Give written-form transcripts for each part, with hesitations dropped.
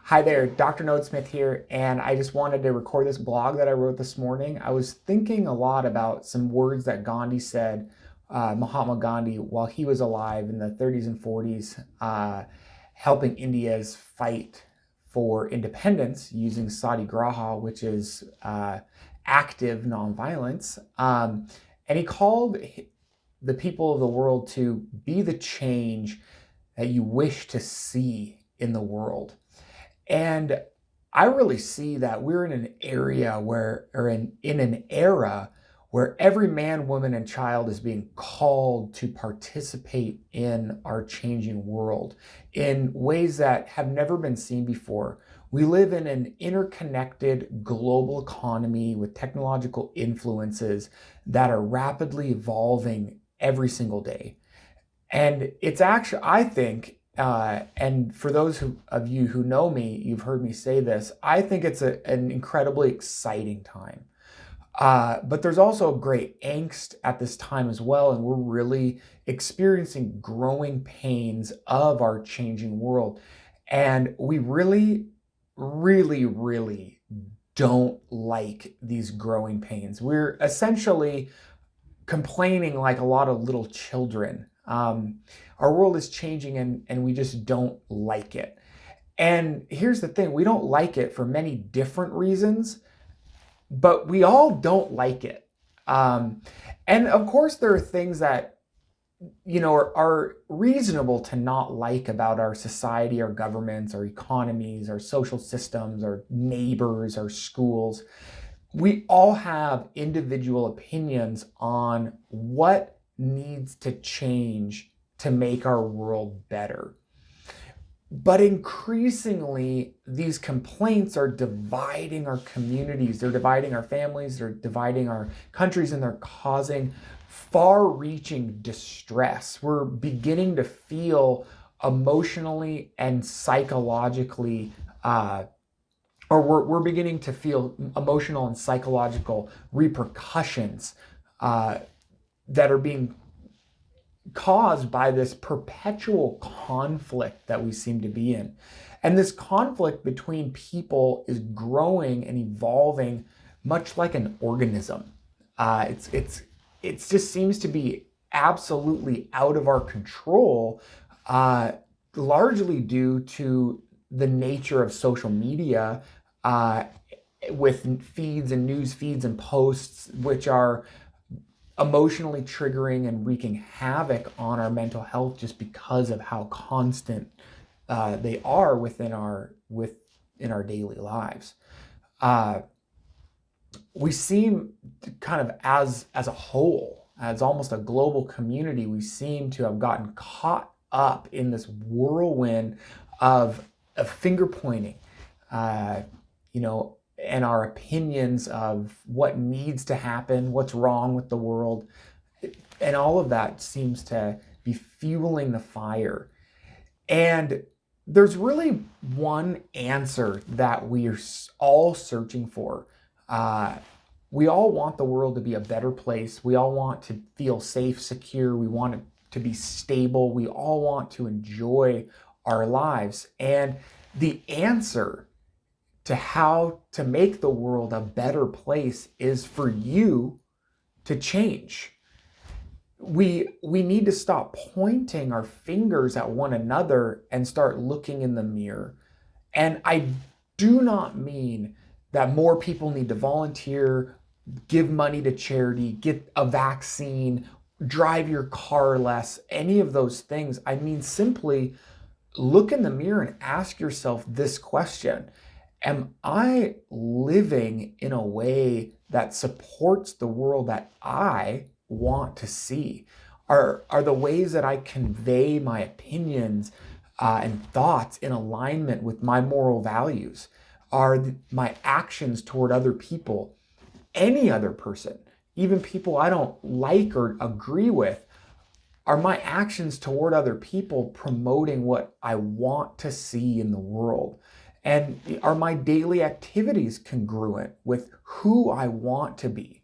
Hi there, Dr. Nodsmith here, and I just wanted to record this blog that I wrote this morning. I was thinking a lot about some words that Gandhi said, Mahatma Gandhi, while he was alive in the 30s and 40s, helping India's fight for independence using Satyagraha, which is active nonviolence. And he called the people of the world to be the change that you wish to see in the world. And I really see that we're in an area in an era where every man, woman, and child is being called to participate in our changing world in ways that have never been seen before. We live in an interconnected global economy with technological influences that are rapidly evolving every single day. And it's actually, I think, and for those of you who know me, you've heard me say this, I think it's an incredibly exciting time. But there's also great angst at this time as well, and we're really experiencing growing pains of our changing world. And we really, really, really don't like these growing pains. We're essentially complaining like a lot of little children. Our world is changing and we just don't like it. And here's the thing, we don't like it for many different reasons, but we all don't like it. And of course, there are things that are reasonable to not like about our society, our governments, our economies, our social systems, our neighbors, our schools. We all have individual opinions on what needs to change to make our world better. But increasingly, these complaints are dividing our communities, they're dividing our families, they're dividing our countries, and they're causing far-reaching distress. We're beginning to feel emotionally and psychologically we're beginning to feel emotional and psychological repercussions that are being caused by this perpetual conflict that we seem to be in. And this conflict between people is growing and evolving much like an organism. It just seems to be absolutely out of our control, largely due to the nature of social media, with feeds and news feeds and posts, which are emotionally triggering and wreaking havoc on our mental health just because of how constant they are within our daily lives. We seem to kind of as a whole, as almost a global community, we seem to have gotten caught up in this whirlwind of finger pointing, and our opinions of what needs to happen, what's wrong with the world. And all of that seems to be fueling the fire. And there's really one answer that we are all searching for. We all want the world to be a better place. We all want to feel safe, secure. We want it to be stable. We all want to enjoy our lives. And the answer to how to make the world a better place is for you to change. We need to stop pointing our fingers at one another and start looking in the mirror. And I do not mean that more people need to volunteer, give money to charity, get a vaccine, drive your car less, any of those things. I mean, simply look in the mirror and ask yourself this question. Am I living in a way that supports the world that I want to see? Are the ways that I convey my opinions and thoughts in alignment with my moral values? Are my actions toward other people, any other person, even people I don't like or agree with, are my actions toward other people promoting what I want to see in the world? And are my daily activities congruent with who I want to be?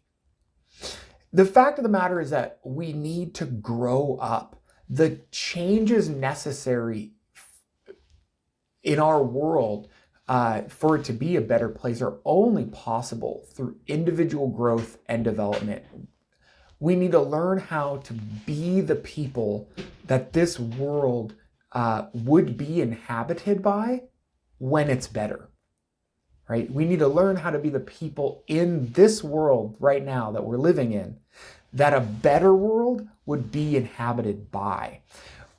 The fact of the matter is that we need to grow up. The changes necessary in our world for it to be a better place are only possible through individual growth and development. We need to learn how to be the people that this world would be inhabited by when it's better, right? We need to learn how to be the people in this world right now that we're living in, that a better world would be inhabited by.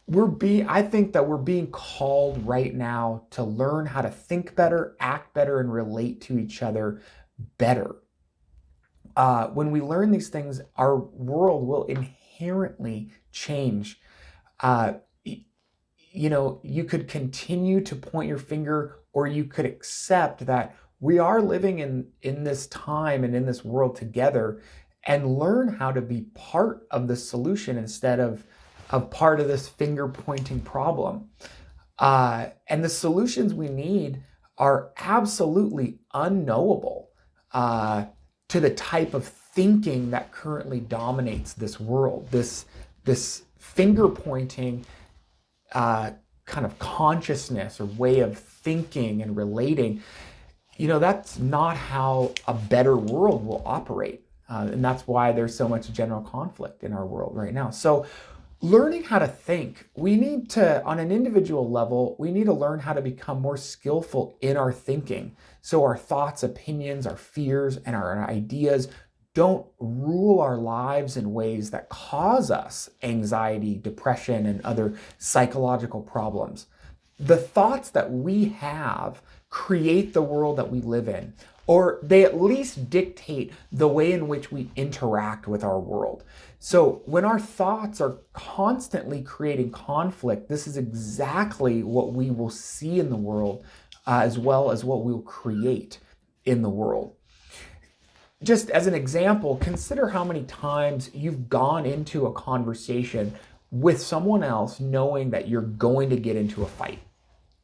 I think that we're being called right now to learn how to think better, act better, and relate to each other better. When we learn these things, our world will inherently change. You could continue to point your finger, or you could accept that we are living in this time and in this world together, and learn how to be part of the solution instead of part of this finger pointing problem. And the solutions we need are absolutely unknowable to the type of thinking that currently dominates this world. This finger pointing kind of consciousness or way of thinking and relating, that's not how a better world will operate. And that's why there's so much general conflict in our world right now. So learning how to think, we need to, on an individual level, we need to learn how to become more skillful in our thinking. So our thoughts, opinions, our fears, and our ideas don't rule our lives in ways that cause us anxiety, depression, and other psychological problems. The thoughts that we have create the world that we live in, or they at least dictate the way in which we interact with our world. So when our thoughts are constantly creating conflict, this is exactly what we will see in the world, as well as what we'll create in the world. Just as an example, consider how many times you've gone into a conversation with someone else knowing that you're going to get into a fight.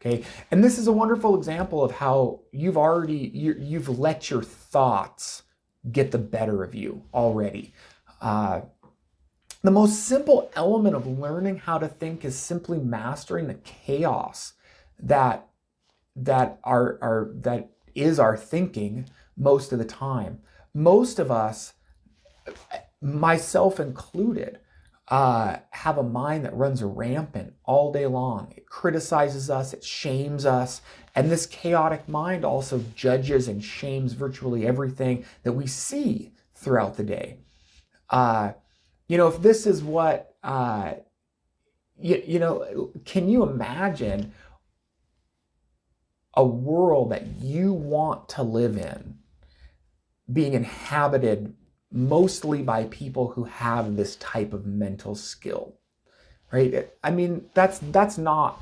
Okay, and this is a wonderful example of how you've let your thoughts get the better of you already. The most simple element of learning how to think is simply mastering the chaos that is our thinking most of the time. Most of us, myself included, have a mind that runs rampant all day long. It criticizes us, it shames us, and this chaotic mind also judges and shames virtually everything that we see throughout the day. If this is what, can you imagine a world that you want to live in being inhabited mostly by people who have this type of mental skill, right? I mean, that's not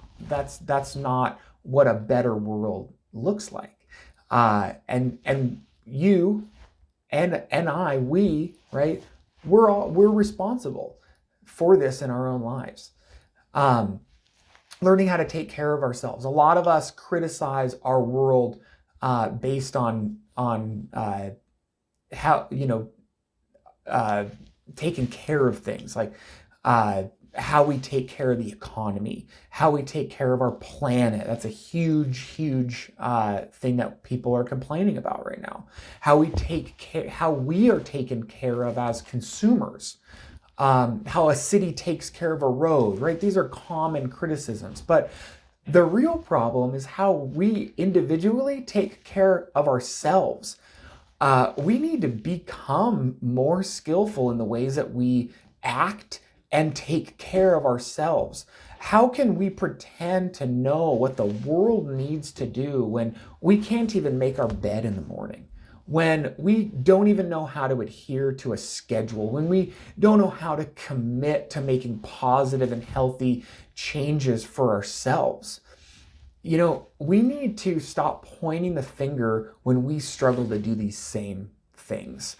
what a better world looks like. And you and I, right? We're responsible for this in our own lives. Learning how to take care of ourselves. A lot of us criticize our world based on how, taking care of things, like how we take care of the economy, how we take care of our planet. That's a huge thing that people are complaining about right now. How we are taken care of as consumers. How a city takes care of a road, right? These are common criticisms, but the real problem is how we individually take care of ourselves. We need to become more skillful in the ways that we act and take care of ourselves. How can we pretend to know what the world needs to do when we can't even make our bed in the morning? When we don't even know how to adhere to a schedule, when we don't know how to commit to making positive and healthy changes for ourselves? We need to stop pointing the finger when we struggle to do these same things.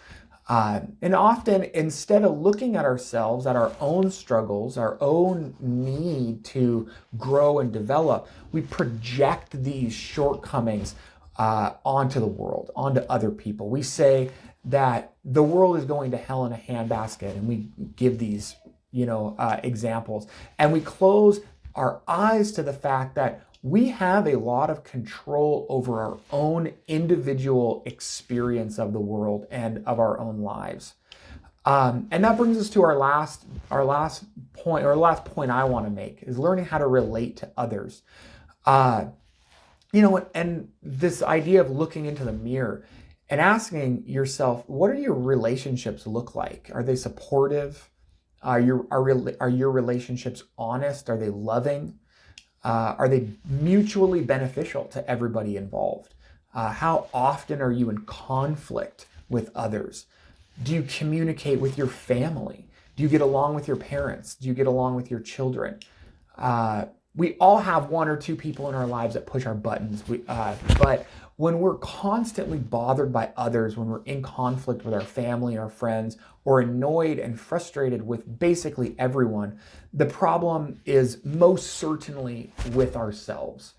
And often, instead of looking at ourselves, at our own struggles, our own need to grow and develop, we project these shortcomings onto the world, onto other people. We say that the world is going to hell in a handbasket, and we give these, examples, and we close our eyes to the fact that we have a lot of control over our own individual experience of the world and of our own lives. And that brings us to our last point, or last point I want to make, is learning how to relate to others. And this idea of looking into the mirror and asking yourself, what do your relationships look like? Are they supportive? Are your relationships honest? Are they loving? Are they mutually beneficial to everybody involved? How often are you in conflict with others? Do you communicate with your family? Do you get along with your parents? Do you get along with your children? We all have one or two people in our lives that push our buttons. But when we're constantly bothered by others, when we're in conflict with our family, our friends, or annoyed and frustrated with basically everyone, the problem is most certainly with ourselves.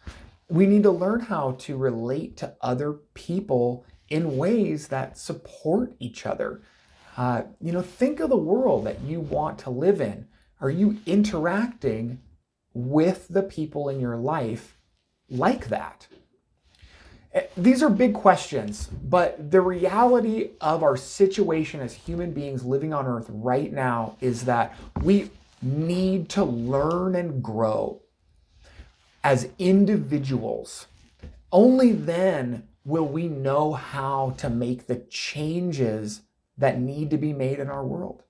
We need to learn how to relate to other people in ways that support each other. Think of the world that you want to live in. Are you interacting with the people in your life like that? These are big questions, but the reality of our situation as human beings living on earth right now is that we need to learn and grow as individuals. Only then will we know how to make the changes that need to be made in our world.